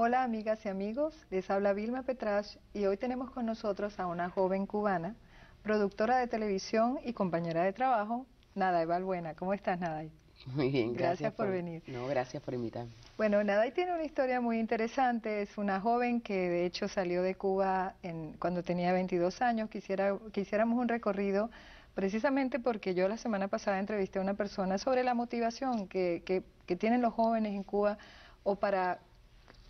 Hola amigas y amigos, les habla Vilma Petrach y hoy tenemos con nosotros a una joven cubana, productora de televisión y compañera de trabajo, Naday Balbuena. ¿Cómo estás, Naday? Muy bien, Gracias por venir. No, gracias por invitarme. Bueno, Naday tiene una historia muy interesante, es una joven que de hecho salió de Cuba cuando tenía 22 años. Quisiéramos un recorrido precisamente porque yo la semana pasada entrevisté a una persona sobre la motivación que tienen los jóvenes en Cuba o para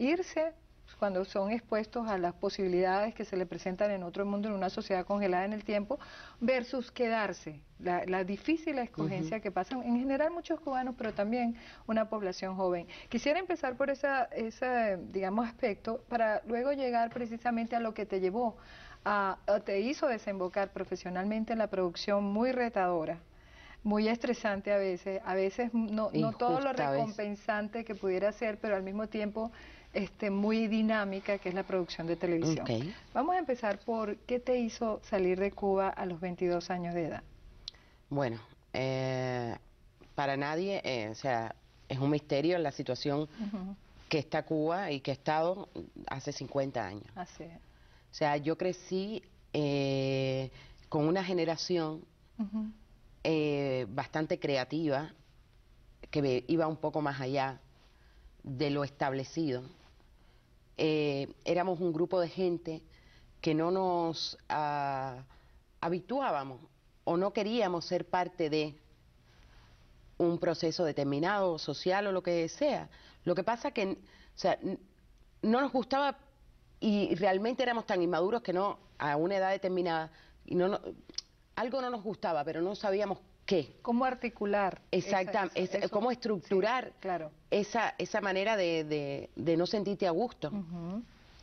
irse cuando son expuestos a las posibilidades que se le presentan en otro mundo, en una sociedad congelada en el tiempo, versus quedarse, la difícil escogencia que pasan en general muchos cubanos, pero también una población joven. Quisiera empezar por ese, digamos, aspecto, para luego llegar precisamente a lo que te llevó, te hizo desembocar profesionalmente en la producción muy retadora, muy estresante a veces no todo lo recompensante que pudiera ser, pero al mismo tiempo muy dinámica, que es la producción de televisión. Okay. Vamos a empezar por qué te hizo salir de Cuba a los 22 años de edad. Bueno, para nadie, o sea, es un misterio la situación que está Cuba y que ha estado hace 50 años. Así es. O sea, yo crecí con una generación bastante creativa, que iba un poco más allá de lo establecido. Éramos un grupo de gente que no nos habituábamos o no queríamos ser parte de un proceso determinado, social o lo que sea. Lo que pasa que, o sea, no nos gustaba y realmente éramos tan inmaduros que no, a una edad determinada, y algo no nos gustaba, pero no sabíamos qué. ¿Cómo articular? Exactamente, cómo estructurar, sí, claro, esa manera de no sentirte a gusto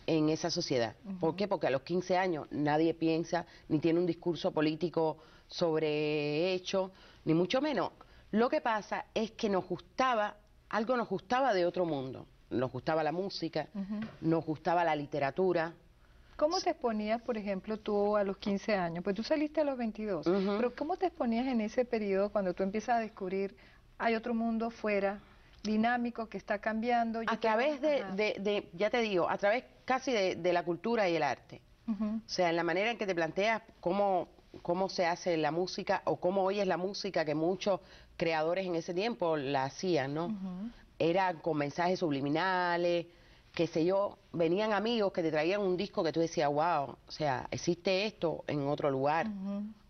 en esa sociedad. ¿Por qué? Porque a los 15 años nadie piensa, ni tiene un discurso político sobrehecho, ni mucho menos. Lo que pasa es que algo nos gustaba de otro mundo. Nos gustaba la música, nos gustaba la literatura. ¿Cómo te exponías, por ejemplo, tú a los 15 años? Pues tú saliste a los 22, pero ¿cómo te exponías en ese periodo cuando tú empiezas a descubrir hay otro mundo fuera, dinámico, que está cambiando? A través ya te digo, a través casi de la cultura y el arte. O sea, en la manera en que te planteas cómo se hace la música o cómo oyes la música, que muchos creadores en ese tiempo la hacían, ¿no? Era con mensajes subliminales, qué sé yo, venían amigos que te traían un disco que tú decías, wow, o sea, existe esto en otro lugar,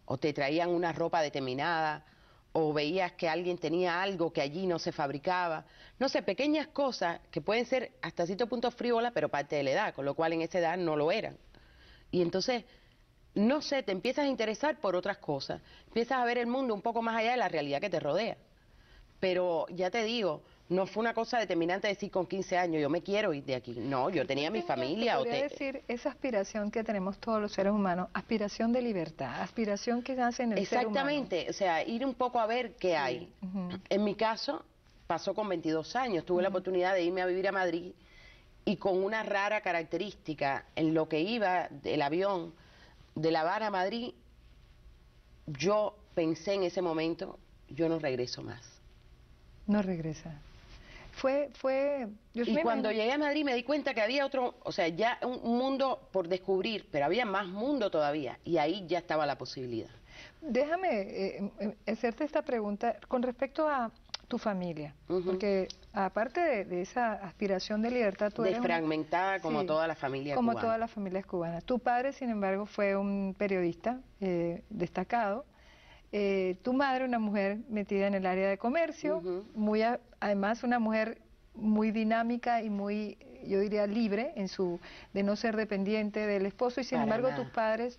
o te traían una ropa determinada, o veías que alguien tenía algo que allí no se fabricaba, no sé, pequeñas cosas que pueden ser hasta cierto punto frívolas, pero parte de la edad, con lo cual en esa edad no lo eran. Y entonces, no sé, te empiezas a interesar por otras cosas, empiezas a ver el mundo un poco más allá de la realidad que te rodea. Pero ya te digo, no fue una cosa determinante decir con 15 años, yo me quiero ir de aquí. No, yo tenía mi familia. Podría decir, esa aspiración que tenemos todos los seres humanos, aspiración de libertad, aspiración que nace en el ser humano. Exactamente, o sea, ir un poco a ver qué hay. En mi caso, pasó con 22 años, tuve la oportunidad de irme a vivir a Madrid y con una rara característica en lo que iba del avión de La Habana a Madrid, yo pensé en ese momento, yo no regreso más. No regresa. Y cuando llegué a Madrid me di cuenta que había otro, o sea, ya un mundo por descubrir, pero había más mundo todavía, y ahí ya estaba la posibilidad. Déjame hacerte esta pregunta con respecto a tu familia, porque aparte de esa aspiración de libertad, tú eres desfragmentada como toda la familia cubana. Como todas las familias cubanas. Tu padre, sin embargo, fue un periodista destacado. Tu madre, una mujer metida en el área de comercio, además una mujer muy dinámica y muy, yo diría, libre de no ser dependiente del esposo, y sin embargo tus padres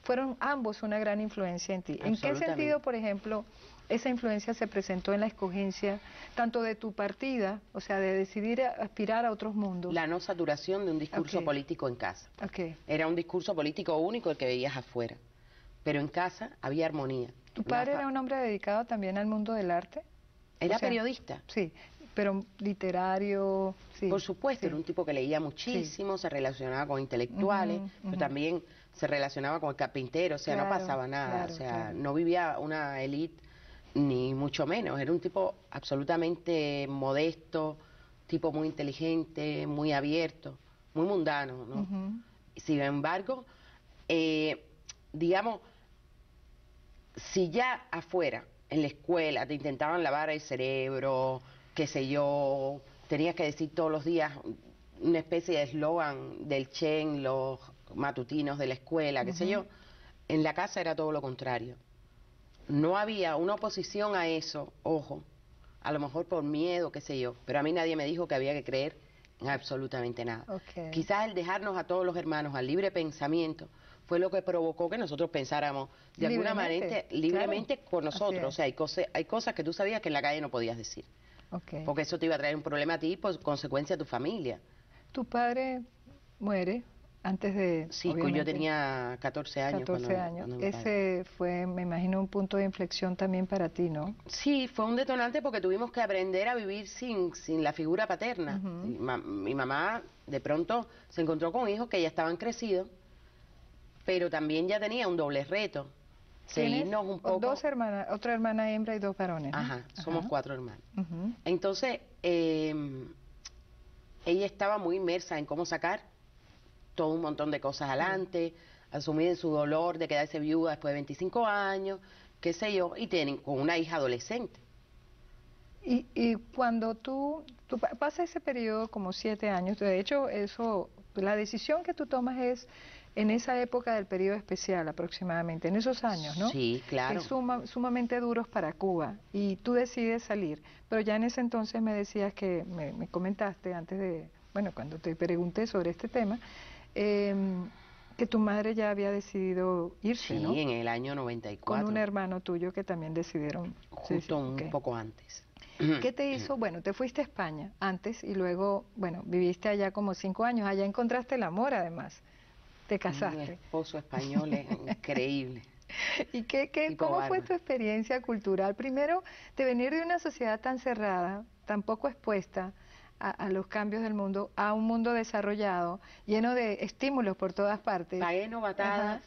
fueron ambos una gran influencia en ti. ¿En qué sentido, por ejemplo, esa influencia se presentó en la escogencia tanto de tu partida, o sea, de decidir aspirar a otros mundos? La no saturación de un discurso político en casa. Era un discurso político único el que veías afuera, pero en casa había armonía. ¿Tu padre era un hombre dedicado también al mundo del arte? Era periodista. Sí, pero literario. Sí, por supuesto, era un tipo que leía muchísimo, se relacionaba con intelectuales, pero también se relacionaba con el carpintero, o sea, no pasaba nada, o sea, no vivía una élite, ni mucho menos, era un tipo absolutamente modesto, tipo muy inteligente, muy abierto, muy mundano, ¿no? Sin embargo, digamos, si ya afuera, en la escuela, te intentaban lavar el cerebro, qué sé yo, tenías que decir todos los días una especie de eslogan del Chen, los matutinos de la escuela, qué sé yo, en la casa era todo lo contrario. No había una oposición a eso, ojo, a lo mejor por miedo, qué sé yo, pero a mí nadie me dijo que había que creer en absolutamente nada. Quizás el dejarnos a todos los hermanos al libre pensamiento fue lo que provocó que nosotros pensáramos de alguna manera libremente con nosotros. O sea, hay cosas que tú sabías que en la calle no podías decir. Porque eso te iba a traer un problema a ti por consecuencia a tu familia. Tu padre muere antes de... Sí, yo tenía 14 años. 14 años. Ese fue, me imagino, un punto de inflexión también para ti, ¿no? Sí, fue un detonante porque tuvimos que aprender a vivir sin la figura paterna. Mi mamá de pronto se encontró con hijos que ya estaban crecidos, pero también ya tenía un doble reto. Seguirnos un poco... Dos hermanas, otra hermana hembra y dos varones, ¿no? Ajá, somos 4 hermanos. Entonces, ella estaba muy inmersa en cómo sacar todo un montón de cosas adelante, asumir su dolor de quedarse viuda después de 25 años, qué sé yo, y con una hija adolescente. Y cuando tú pasas ese periodo como 7 años, de hecho, la decisión que tú tomas es en esa época del periodo especial aproximadamente, en esos años, ¿no? Sí, claro. Es sumamente duros para Cuba y tú decides salir, pero ya en ese entonces me decías que, me comentaste antes de, bueno, cuando te pregunté sobre este tema, que tu madre ya había decidido irse, sí, ¿no? Sí, en el año 94. Con un hermano tuyo que también decidieron... Justo un poco antes. ¿Qué te hizo? Bueno, te fuiste a España antes y luego, bueno, viviste allá como 5 años, allá encontraste el amor además, te casaste. Mi esposo español es increíble. ¿Y cómo fue tu experiencia cultural? Primero, de venir de una sociedad tan cerrada, tan poco expuesta a los cambios del mundo, a un mundo desarrollado, lleno de estímulos por todas partes. Pagué novatadas,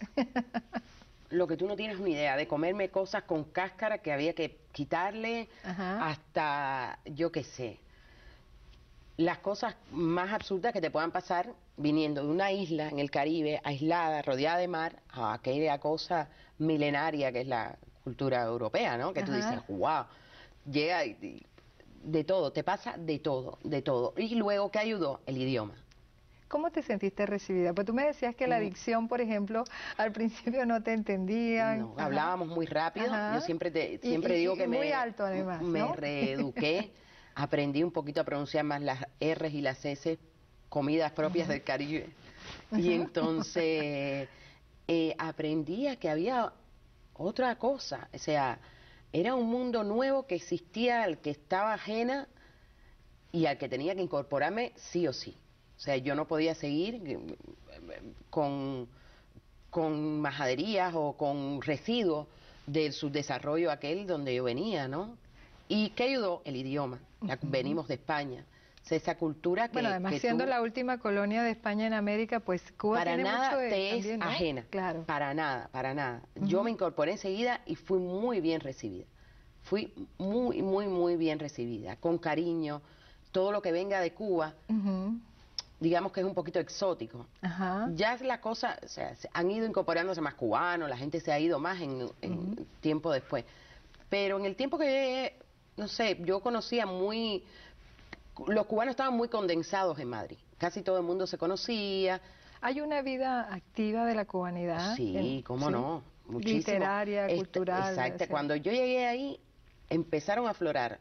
lo que tú no tienes ni idea, de comerme cosas con cáscara que había que quitarle, hasta, yo qué sé, las cosas más absurdas que te puedan pasar viniendo de una isla en el Caribe, aislada, rodeada de mar, a aquella cosa milenaria que es la cultura europea, ¿no? Que tú dices, wow, llega y de todo, te pasa de todo, de todo. Y luego, ¿qué ayudó? El idioma. ¿Cómo te sentiste recibida? Pues tú me decías que la dicción, por ejemplo, al principio no te entendían. No, hablábamos muy rápido. Yo siempre digo que muy alto además, me reeduqué, aprendí un poquito a pronunciar más las R's y las S, comidas propias del Caribe. Y entonces aprendí a que había otra cosa, o sea, era un mundo nuevo que existía, al que estaba ajena y al que tenía que incorporarme sí o sí. O sea, yo no podía seguir con majaderías o con residuos del subdesarrollo aquel donde yo venía, ¿no? ¿Y qué ayudó? El idioma. Venimos de España. O sea, esa cultura que... Bueno, además siendo la última colonia de España en América, pues Cuba tiene mucho de... Te también, es ¿no? ajena. Claro. Para nada, para nada. Yo me incorporé enseguida y fui muy bien recibida. Fui muy, muy, muy bien recibida. Con cariño. Todo lo que venga de Cuba... digamos que es un poquito exótico. Ya es la cosa, o sea, han ido incorporándose más cubanos, la gente se ha ido más en tiempo después. Pero en el tiempo que, no sé, yo conocía los cubanos estaban muy condensados en Madrid. Casi todo el mundo se conocía. ¿Hay una vida activa de la cubanidad? Sí, cómo no, muchísimo. Literaria, cultural. Exacto, cuando yo llegué ahí, empezaron a aflorar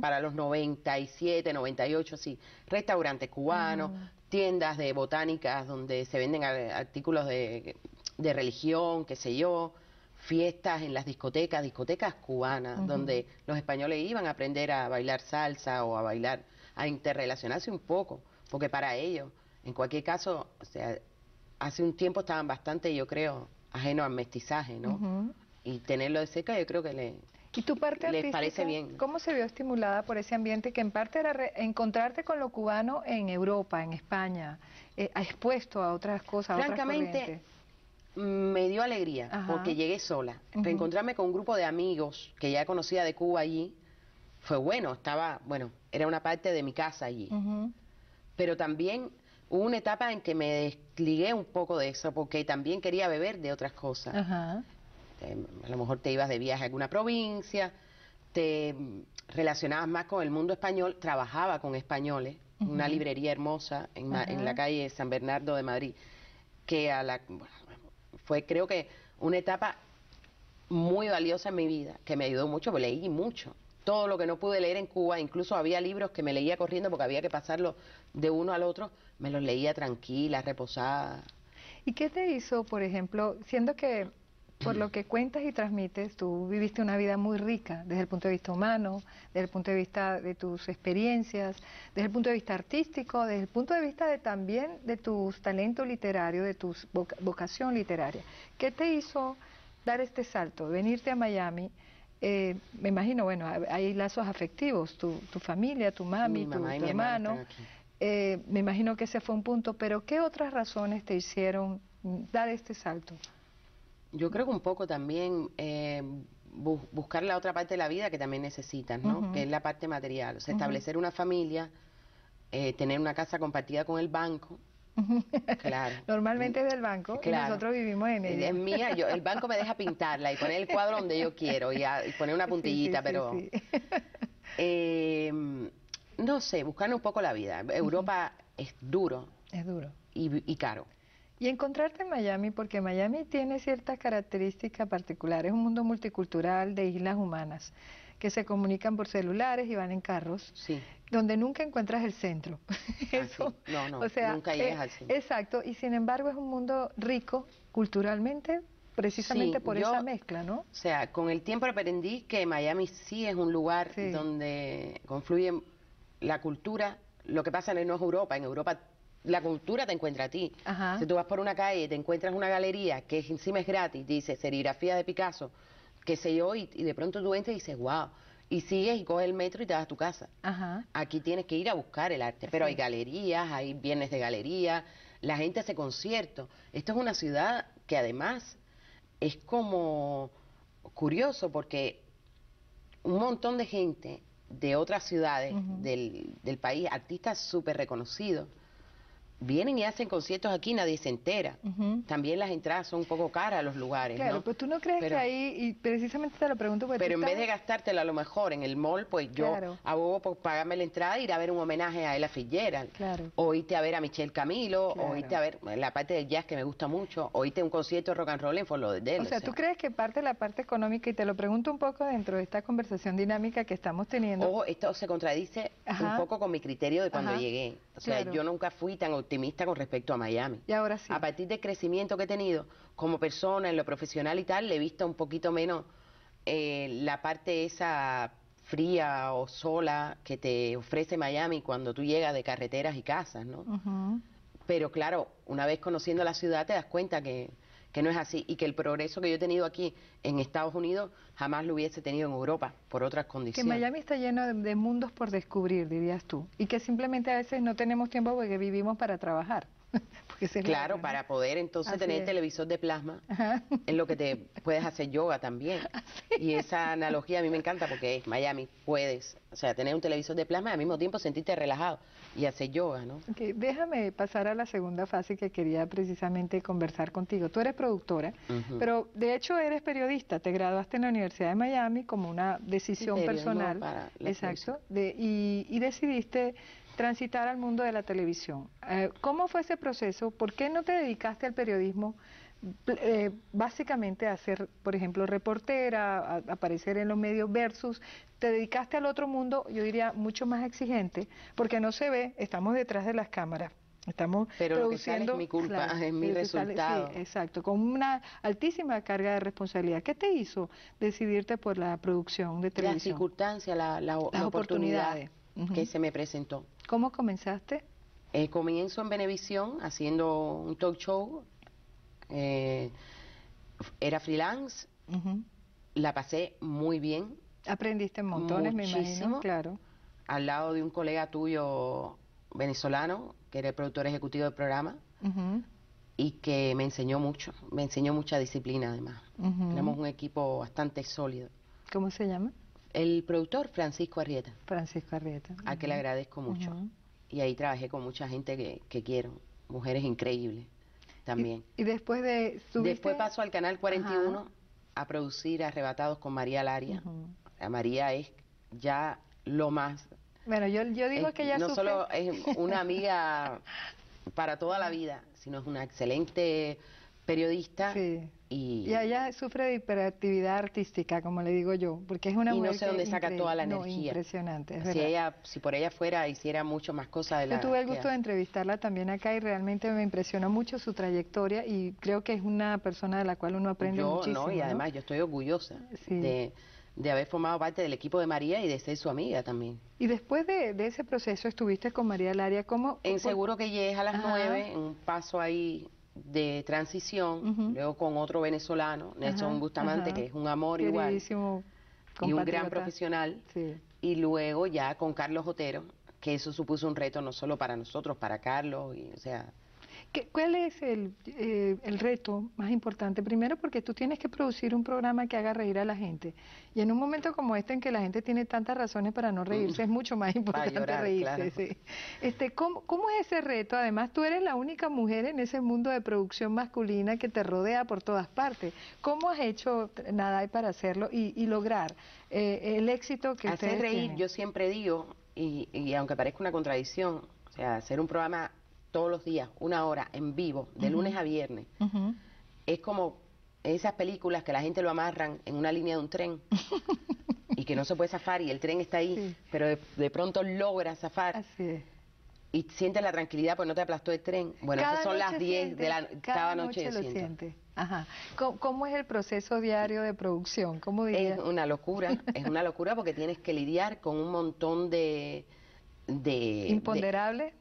para los 97, 98, así, restaurantes cubanos, tiendas de botánicas donde se venden artículos de religión, qué sé yo, fiestas en las discotecas cubanas, donde los españoles iban a aprender a bailar salsa o a bailar, a interrelacionarse un poco, porque para ellos, en cualquier caso, o sea, hace un tiempo estaban bastante, yo creo, ajenos al mestizaje, ¿no? Y tenerlo de cerca yo creo que ¿Y tu parte artística, parece bien? cómo se vio estimulada por ese ambiente que en parte era encontrarte con lo cubano en Europa, en España, expuesto a otras cosas, Francamente, a otras corrientes? Me dio alegría porque llegué sola. Reencontrarme con un grupo de amigos que ya conocía de Cuba allí fue bueno, era una parte de mi casa allí. Pero también hubo una etapa en que me desligué un poco de eso, porque también quería beber de otras cosas. A lo mejor te ibas de viaje a alguna provincia, te relacionabas más con el mundo español, trabajaba con españoles, una librería hermosa en la calle San Bernardo de Madrid, que fue creo que una etapa muy valiosa en mi vida, que me ayudó mucho, porque leí mucho. Todo lo que no pude leer en Cuba, incluso había libros que me leía corriendo porque había que pasarlo de uno al otro, me los leía tranquila, reposada. ¿Y qué te hizo, por ejemplo, siendo que por lo que cuentas y transmites, tú viviste una vida muy rica desde el punto de vista humano, desde el punto de vista de tus experiencias, desde el punto de vista artístico, desde el punto de vista también de tus talentos literarios, de tu vocación literaria? ¿Qué te hizo dar este salto, venirte a Miami? Me imagino, bueno, hay lazos afectivos, tu familia, tu mami, Mi mamá y tu mi hermano hermano. están aquí. Me imagino que ese fue un punto, pero ¿qué otras razones te hicieron dar este salto? Yo creo que un poco también buscar la otra parte de la vida que también necesitas, ¿no? Que es la parte material. O sea, establecer una familia, tener una casa compartida con el banco. Claro. Normalmente es del banco y Claro. nosotros vivimos en ella. Es mía, el banco me deja pintarla y poner el cuadro donde yo quiero y poner una puntillita, pero no sé, buscar un poco la vida. Europa es duro. Es duro. Y caro. Y encontrarte en Miami, porque Miami tiene ciertas características particulares, es un mundo multicultural de islas humanas que se comunican por celulares y van en carros, donde nunca encuentras el centro. Eso, sí. No, o sea, nunca llegas al centro. Exacto, y sin embargo es un mundo rico culturalmente, precisamente por esa mezcla, ¿no? O sea, con el tiempo aprendí que Miami sí es un lugar donde confluye la cultura. Lo que pasa no es Europa, en Europa la cultura te encuentra a ti. Si tú vas por una calle y te encuentras una galería que encima es gratis, dice serigrafía de Picasso, qué sé yo, y de pronto tú entras y dices, wow, y sigues y coges el metro y te vas a tu casa. Aquí tienes que ir a buscar el arte, pero hay galerías, hay viernes de galería, la gente hace conciertos. Esto es una ciudad que además es como curioso porque un montón de gente de otras ciudades del país, artistas súper reconocidos, vienen y hacen conciertos aquí, nadie se entera. También las entradas son un poco caras a los lugares, claro, ¿no? Pues tú no crees que ahí, y precisamente te lo pregunto porque pero en vez de gastártela a lo mejor en el mall, pues yo abogo por pagarme la entrada e ir a ver un homenaje a Ella Fitzgerald. O irte a ver a Michelle Camilo, o irte a ver la parte del jazz que me gusta mucho, o irte a un concierto de rock and roll en Fort Lauderdale. O sea, ¿tú crees que parte de la parte económica, y te lo pregunto un poco dentro de esta conversación dinámica que estamos teniendo? Ojo, esto se contradice un poco con mi criterio de cuando llegué. O sea, yo nunca fui tan optimista con respecto a Miami. Y ahora sí. A partir del crecimiento que he tenido como persona, en lo profesional y tal, le he visto un poquito menos la parte esa fría o sola que te ofrece Miami cuando tú llegas de carreteras y casas, ¿no? Pero claro, una vez conociendo la ciudad te das cuenta que no es así y que el progreso que yo he tenido aquí en Estados Unidos jamás lo hubiese tenido en Europa por otras condiciones. Que Miami está lleno de mundos por descubrir, dirías tú, y que simplemente a veces no tenemos tiempo porque vivimos para trabajar. Claro, ¿no? Para poder entonces tener televisor de plasma en lo que te puedes hacer yoga también. Y esa analogía a mí me encanta porque es Miami, puedes, o sea, tener un televisor de plasma y al mismo tiempo sentirte relajado y hacer yoga, ¿no? Déjame pasar a la segunda fase que quería precisamente conversar contigo. Tú eres productora, pero de hecho eres periodista, te graduaste en la Universidad de Miami como una decisión personal. Exacto, y decidiste transitar al mundo de la televisión. ¿Cómo fue ese proceso? ¿Por qué no te dedicaste al periodismo básicamente a ser, por ejemplo, reportera, a aparecer en los medios versus te dedicaste al otro mundo, yo diría, mucho más exigente, porque no se ve, estamos detrás de las cámaras. Estamos pero produciendo, lo que sale es mi culpa, es mi resultado. Sí, exacto, con una altísima carga de responsabilidad. ¿Qué te hizo decidirte por la producción de televisión? Las circunstancias, las oportunidades que se me presentó. ¿Cómo comenzaste? Comienzo en Venevisión haciendo un talk show. Era freelance. La pasé muy bien. Aprendiste montones, muchísimo, me imagino, claro. Al lado de un colega tuyo venezolano, que era el productor ejecutivo del programa, y que me enseñó mucho, me enseñó mucha disciplina además. Éramos un equipo bastante sólido. ¿Cómo se llama? El productor Francisco Arrieta, Francisco Arrieta. a que le agradezco mucho. Y ahí trabajé con mucha gente que quiero, mujeres increíbles también. Y después de... Después paso al Canal 41 a producir Arrebatados con María Laria. O sea, María es ya lo más. Bueno, yo digo que ella no sufre... solo es una amiga para toda la vida, sino es una excelente periodista. Sí. Y ella sufre de hiperactividad artística, como le digo yo, porque es una mujer no sé dónde saca toda la energía. Impresionante, es verdad. Si por ella fuera, hiciera mucho más cosas de la Yo tuve el que gusto de hace. entrevistarla también acá y realmente me impresionó mucho su trayectoria y creo que es una persona de la cual uno aprende muchísimo. Y además yo estoy orgullosa sí. de haber formado parte del equipo de María y de ser su amiga también. Y después de ese proceso estuviste con María Laria, ¿cómo? En Seguro que llegues a las 9, en un paso ahí de transición, luego con otro venezolano, Nelson Bustamante, que es un amor queridísimo igual, y un gran profesional, y luego ya con Carlos Otero, que eso supuso un reto no solo para nosotros, para Carlos, y, o sea... ¿Cuál es el reto más importante? Primero porque tú tienes que producir un programa que haga reír a la gente. Y en un momento como este en que la gente tiene tantas razones para no reírse, es mucho más importante llorar, reírse. Claro. Sí. ¿Cómo es ese reto? Además, tú eres la única mujer en ese mundo de producción masculina que te rodea por todas partes. ¿Cómo has hecho, Naday, para hacerlo y lograr el éxito que ustedes hacer reír, tienen? yo siempre digo, y aunque parezca una contradicción, o sea, hacer un programa todos los días, 1 hora, en vivo, de lunes a viernes, es como esas películas que la gente lo amarran en una línea de un tren y que no se puede zafar y el tren está ahí, pero de pronto logra zafar. Así es. Y sientes la tranquilidad porque no te aplastó el tren. Bueno, esas son las 10 de la cada noche lo siente. Ajá. ¿Cómo es el proceso diario de producción? ¿Cómo dirías? Es una locura porque tienes que lidiar con un montón de imponderables.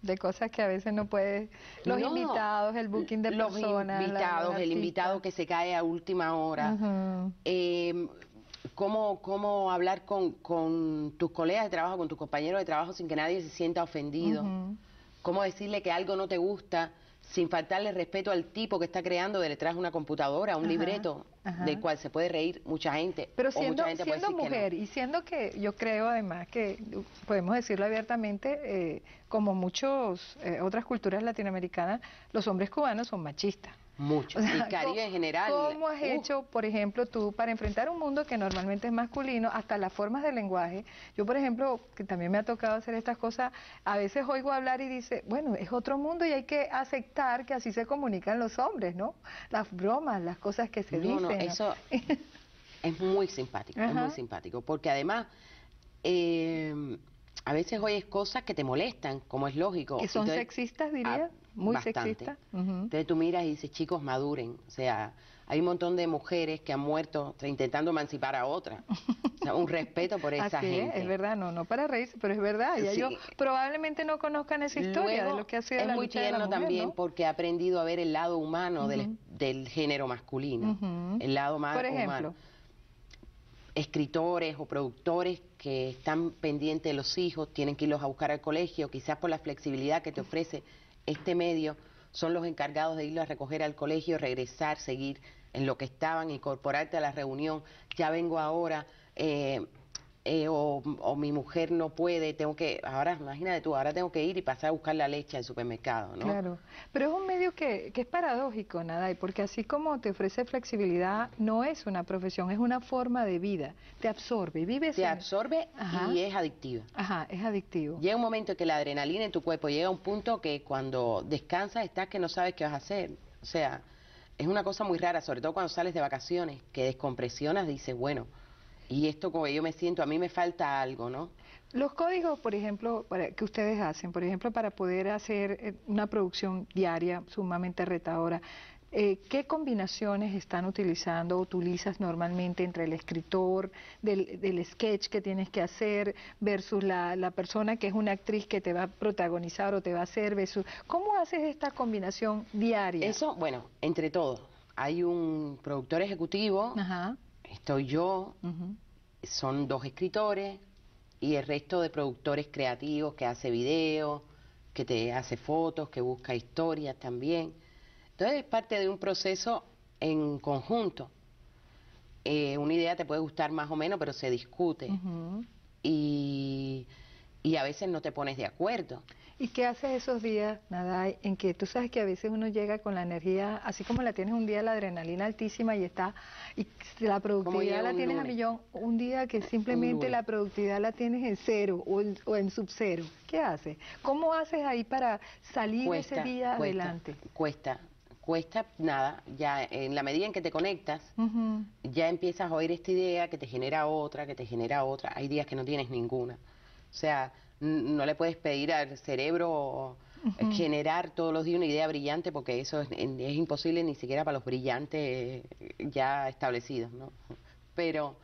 De cosas que a veces no puedes, los invitados, el booking de personas. Los invitados, el invitado que se cae a última hora. Cómo hablar con tus colegas de trabajo, con tus compañeros de trabajo sin que nadie se sienta ofendido. Cómo decirle que algo no te gusta sin faltarle respeto al tipo que está creando detrás de una computadora, un libreto del cual se puede reír mucha gente. Pero siendo mujer y siendo que yo creo además que podemos decirlo abiertamente, como muchas otras culturas latinoamericanas, los hombres cubanos son machistas. Mucho, y Caribe en general. ¿Cómo has hecho, por ejemplo, tú, para enfrentar un mundo que normalmente es masculino, hasta las formas de lenguaje? Yo, por ejemplo, que también me ha tocado hacer estas cosas, a veces oigo hablar y dice, bueno, es otro mundo y hay que aceptar que así se comunican los hombres, ¿no? Las bromas, las cosas que se dicen. No, eso es muy simpático, es muy simpático, porque además... a veces oyes cosas que te molestan, como es lógico. Que son sexistas, diría, muy sexistas. Entonces tú miras y dices, chicos, maduren. O sea, hay un montón de mujeres que han muerto intentando emancipar a otras. O sea, un respeto por esa gente. Es verdad, no para reírse, pero es verdad. Y ellos probablemente no conozcan esa historia de lo que ha sido la lucha de la mujer, también, ¿no? porque he aprendido a ver el lado humano del género masculino. El lado más por ejemplo, humano. Escritores o productores que están pendientes de los hijos, tienen que irlos a buscar al colegio, quizás por la flexibilidad que te ofrece este medio, son los encargados de irlos a recoger al colegio, regresar, seguir en lo que estaban, incorporarte a la reunión, ya vengo ahora, o mi mujer no puede, tengo que, ahora imagínate tú, ahora tengo que ir y pasar a buscar la leche al supermercado, ¿no? Claro, pero es un medio que es paradójico, Naday, porque así como te ofrece flexibilidad, no es una profesión, es una forma de vida, te absorbe, vives te absorbe y es adictiva. Es adictivo. Llega un momento en que la adrenalina en tu cuerpo llega a un punto que cuando descansas estás que no sabes qué vas a hacer, o sea, es una cosa muy rara, sobre todo cuando sales de vacaciones, que descompresionas, dices, bueno, y esto como yo me siento, a mí me falta algo, ¿no? Los códigos, por ejemplo, que ustedes hacen, por ejemplo, para poder hacer una producción diaria sumamente retadora, ¿qué combinaciones están utilizando o utilizas normalmente entre el escritor, del sketch que tienes que hacer, versus la persona que es una actriz que te va a protagonizar o te va a hacer, versus, ¿cómo haces esta combinación diaria? Eso, bueno, entre todos. Hay un productor ejecutivo, estoy yo, son 2 escritores y el resto de productores creativos que hace videos, que te hace fotos, que busca historias también. Entonces es parte de un proceso en conjunto. una idea te puede gustar más o menos, pero se discute. Y a veces no te pones de acuerdo. ¿Y qué haces esos días, Naday, en que tú sabes que a veces uno llega con la energía, así como la tienes un día la adrenalina altísima y la productividad la tienes a millón, un día que simplemente la productividad la tienes en cero o en subcero? ¿Qué haces? ¿Cómo haces ahí para salir ese día adelante? Cuesta nada, ya en la medida en que te conectas, ya empiezas a oír esta idea que te genera otra, que te genera otra. Hay días que no tienes ninguna. O sea, no le puedes pedir al cerebro generar todos los días una idea brillante, porque eso es imposible ni siquiera para los brillantes ya establecidos, ¿no? Pero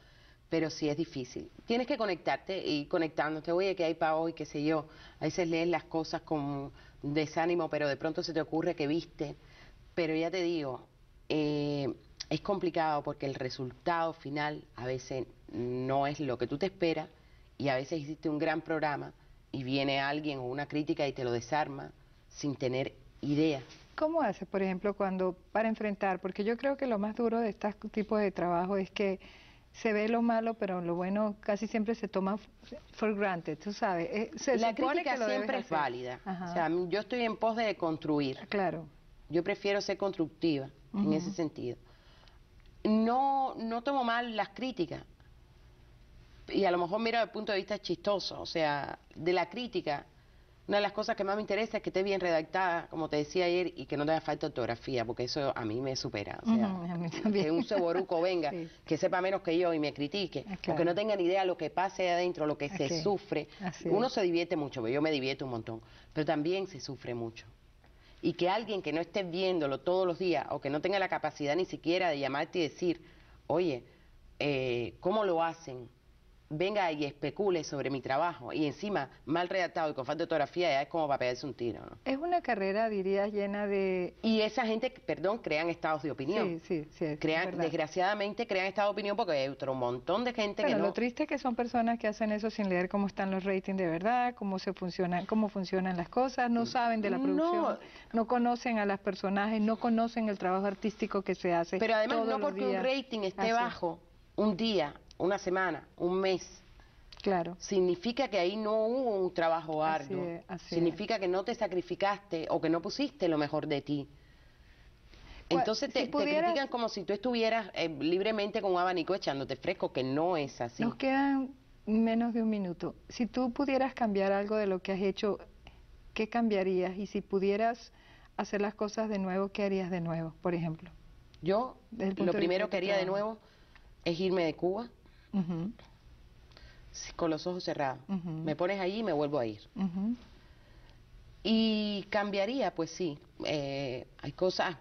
sí es difícil. Tienes que conectarte y conectándote, oye, ¿qué hay para hoy? Qué sé yo. A veces lees las cosas con desánimo, pero de pronto se te ocurre que viste. Pero ya te digo, es complicado porque el resultado final a veces no es lo que tú te esperas, y a veces hiciste un gran programa y viene alguien o una crítica y te lo desarma sin tener idea. ¿Cómo haces, por ejemplo, para enfrentar? Porque yo creo que lo más duro de este tipo de trabajo es que se ve lo malo, pero lo bueno casi siempre se toma for granted, tú sabes. La crítica siempre es válida. O sea, yo estoy en pos de construir. Claro. Yo prefiero ser constructiva en ese sentido. No tomo mal las críticas. Y a lo mejor mira desde el punto de vista chistoso. O sea, de la crítica, una de las cosas que más me interesa es que esté bien redactada, como te decía ayer, y que no tenga falta de ortografía, porque eso a mí me supera. O sea, que un ceboruco venga, que sepa menos que yo y me critique, o que no tenga ni idea lo que pase adentro, lo que se sufre. Uno se divierte mucho, yo me divierto un montón, pero también se sufre mucho. Y que alguien que no esté viéndolo todos los días, o que no tenga la capacidad ni siquiera de llamarte y decir, oye, ¿cómo lo hacen? Venga y especule sobre mi trabajo, y encima mal redactado y con falta de ortografía, ya es como para pegarse un tiro, ¿no? Es una carrera, dirías, llena de... Y esa gente, perdón, crean estados de opinión. Sí, desgraciadamente crean estados de opinión porque hay otro montón de gente que no... Lo triste es que son personas que hacen eso sin leer cómo están los ratings de verdad, cómo funcionan las cosas, no saben de la producción, no conocen a los personajes, no conocen el trabajo artístico que se hace. Pero además no porque un rating esté bajo un día, una semana, un mes, claro, significa que ahí no hubo un trabajo arduo, significa que no te sacrificaste o que no pusiste lo mejor de ti. Entonces te critican como si tú estuvieras libremente con un abanico echándote fresco, que no es así. Nos quedan menos de un minuto. Si tú pudieras cambiar algo de lo que has hecho, ¿qué cambiarías? Y si pudieras hacer las cosas de nuevo, ¿qué harías de nuevo, por ejemplo? Yo lo primero que haría de nuevo es irme de Cuba con los ojos cerrados. Me pones allí y me vuelvo a ir. Y cambiaría, pues sí, hay cosas,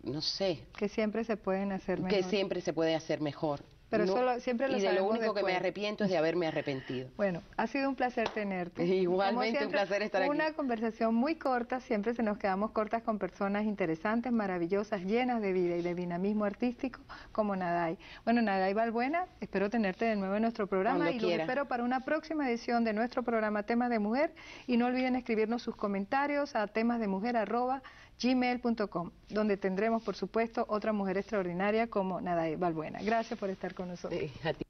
no sé. Que siempre se pueden hacer mejor. Que siempre se puede hacer mejor. Pero siempre lo y de lo único que me arrepiento es de haberme arrepentido. Bueno, ha sido un placer tenerte. Igualmente un placer estar aquí. Una conversación muy corta, siempre se nos quedamos cortas con personas interesantes, maravillosas, llenas de vida y de dinamismo artístico como Naday. Bueno, Naday Balbuena, espero tenerte de nuevo en nuestro programa y los espero para una próxima edición de nuestro programa Temas de Mujer, y no olviden escribirnos sus comentarios a temasdemujer@gmail.com, donde tendremos, por supuesto, otra mujer extraordinaria como Naday Balbuena. Gracias por estar con nosotros. A ti.